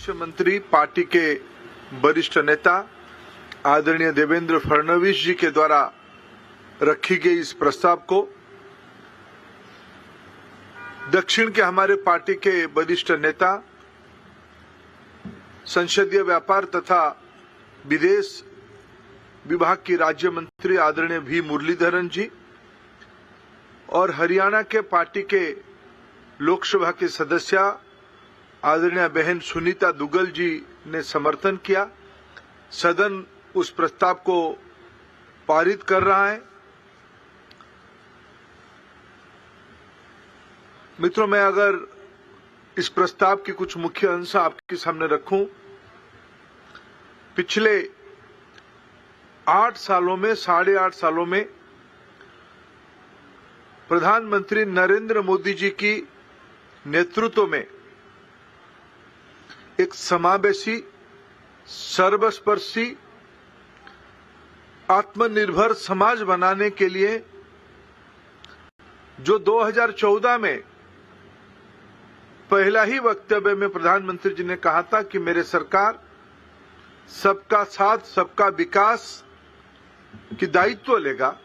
मुख्यमंत्री पार्टी के वरिष्ठ नेता आदरणीय देवेंद्र फडणवीस जी के द्वारा रखी गई इस प्रस्ताव को दक्षिण के हमारे पार्टी के वरिष्ठ नेता संसदीय व्यापार तथा विदेश विभाग की राज्य मंत्री आदरणीय वी मुरलीधरन जी और हरियाणा के पार्टी के लोकसभा के सदस्य आदरणीय बहन सुनीता दुग्गल जी ने समर्थन किया। सदन उस प्रस्ताव को पारित कर रहा है। मित्रों, मैं अगर इस प्रस्ताव के कुछ मुख्य अंश आपके सामने रखूं, पिछले 8 सालों में 8.5 सालों में प्रधानमंत्री नरेंद्र मोदी जी की नेतृत्व में एक समावेशी, सर्वस्पर्शी, आत्मनिर्भर समाज बनाने के लिए जो 2014 में पहला ही वक्तव्य में प्रधानमंत्री जी ने कहा था कि मेरे सरकार सबका साथ सबका विकास की दायित्व लेगा,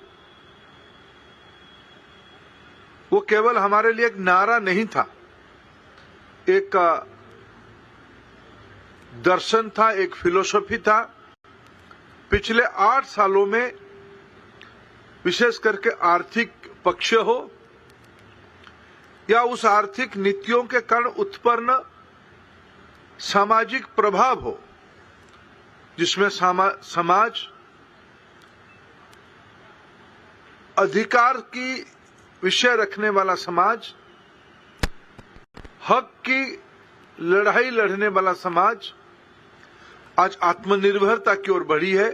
वो केवल हमारे लिए एक नारा नहीं था, एक दर्शन था, एक फिलोसफी था। पिछले 8 सालों में विशेष करके आर्थिक पक्ष हो या उस आर्थिक नीतियों के कारण उत्पन्न सामाजिक प्रभाव हो, जिसमें समाज अधिकार की विषय रखने वाला समाज, हक की लड़ाई लड़ने वाला समाज आज आत्मनिर्भरता की ओर बढ़ी है,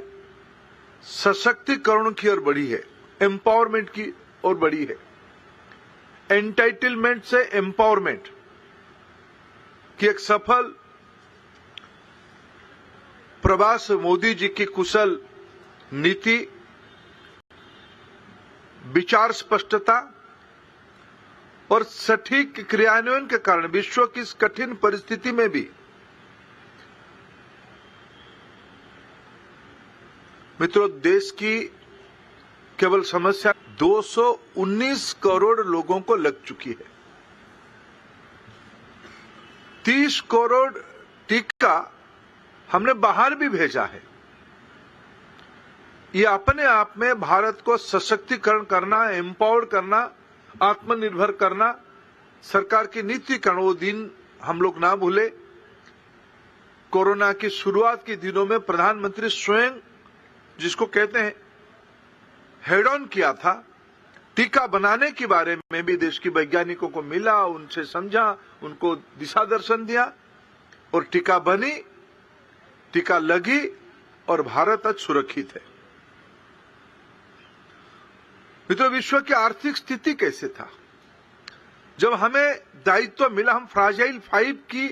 सशक्तिकरण की ओर बढ़ी है, एम्पावरमेंट की ओर बढ़ी है। एंटाइटलमेंट से एम्पावरमेंट की एक सफल प्रवास मोदी जी की कुशल नीति, विचार स्पष्टता और सटीक क्रियान्वयन के कारण विश्व की इस कठिन परिस्थिति में भी मित्रों, देश की केवल समस्या 219 करोड़ लोगों को लग चुकी है। 30 करोड़ टीका हमने बाहर भी भेजा है। ये अपने आप में भारत को सशक्तिकरण करना, एम्पावर करना, आत्मनिर्भर करना, सरकार की नीति का वो दिन हम लोग ना भूले। कोरोना की शुरुआत के दिनों में प्रधानमंत्री स्वयं, जिसको कहते हैं, हेड ऑन किया था। टीका बनाने के बारे में भी देश के वैज्ञानिकों को मिला, उनसे समझा, उनको दिशा दर्शन दिया और टीका बनी, टीका लगी और भारत आज सुरक्षित है। मित्रों, विश्व की आर्थिक स्थिति कैसे था? जब हमें दायित्व मिला, हम फ्राजाइल 5 की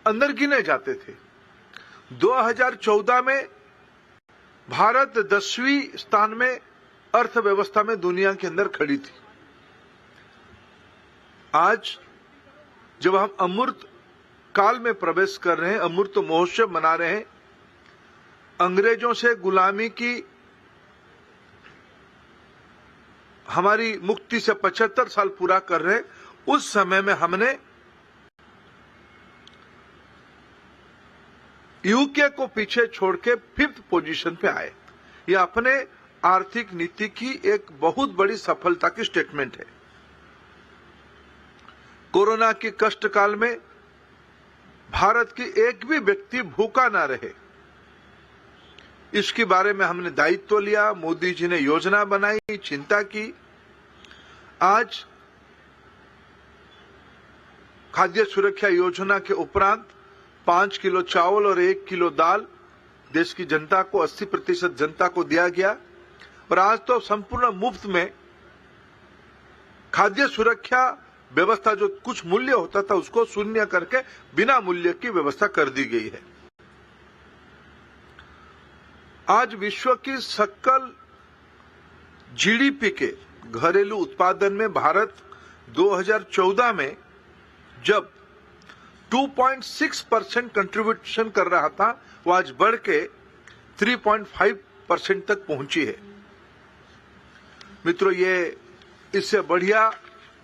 अंदर गिने जाते थे। 2014 में भारत 10वीं स्थान में अर्थव्यवस्था में दुनिया के अंदर खड़ी थी। आज जब हम अमृत काल में प्रवेश कर रहे हैं, अमृत महोत्सव मना रहे हैं, अंग्रेजों से गुलामी की हमारी मुक्ति से 75 साल पूरा कर रहे हैं, उस समय में हमने यूके को पीछे छोड़ के 5th पोजीशन पे आए। ये अपने आर्थिक नीति की एक बहुत बड़ी सफलता की स्टेटमेंट है। कोरोना की कष्ट काल में भारत की एक भी व्यक्ति भूखा ना रहे, इसके बारे में हमने दायित्व लिया। मोदी जी ने योजना बनाई, चिंता की। आज खाद्य सुरक्षा योजना के उपरांत 5 किलो चावल और 1 किलो दाल देश की जनता को, 80% जनता को दिया गया। और आज तो संपूर्ण मुफ्त में खाद्य सुरक्षा व्यवस्था, जो कुछ मूल्य होता था उसको शून्य करके बिना मूल्य की व्यवस्था कर दी गई है। आज विश्व की सकल जीडीपी के घरेलू उत्पादन में भारत 2014 में जब 2.6% कंट्रीब्यूशन कर रहा था, वो आज बढ़ के 3.5% तक पहुंची है। मित्रों, ये इससे बढ़िया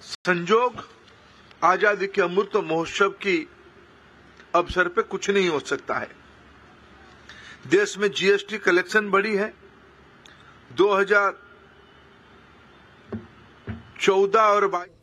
संजोग आजादी के अमृत महोत्सव की अवसर पे कुछ नहीं हो सकता है। देश में जीएसटी कलेक्शन बढ़ी है। 2014 और 22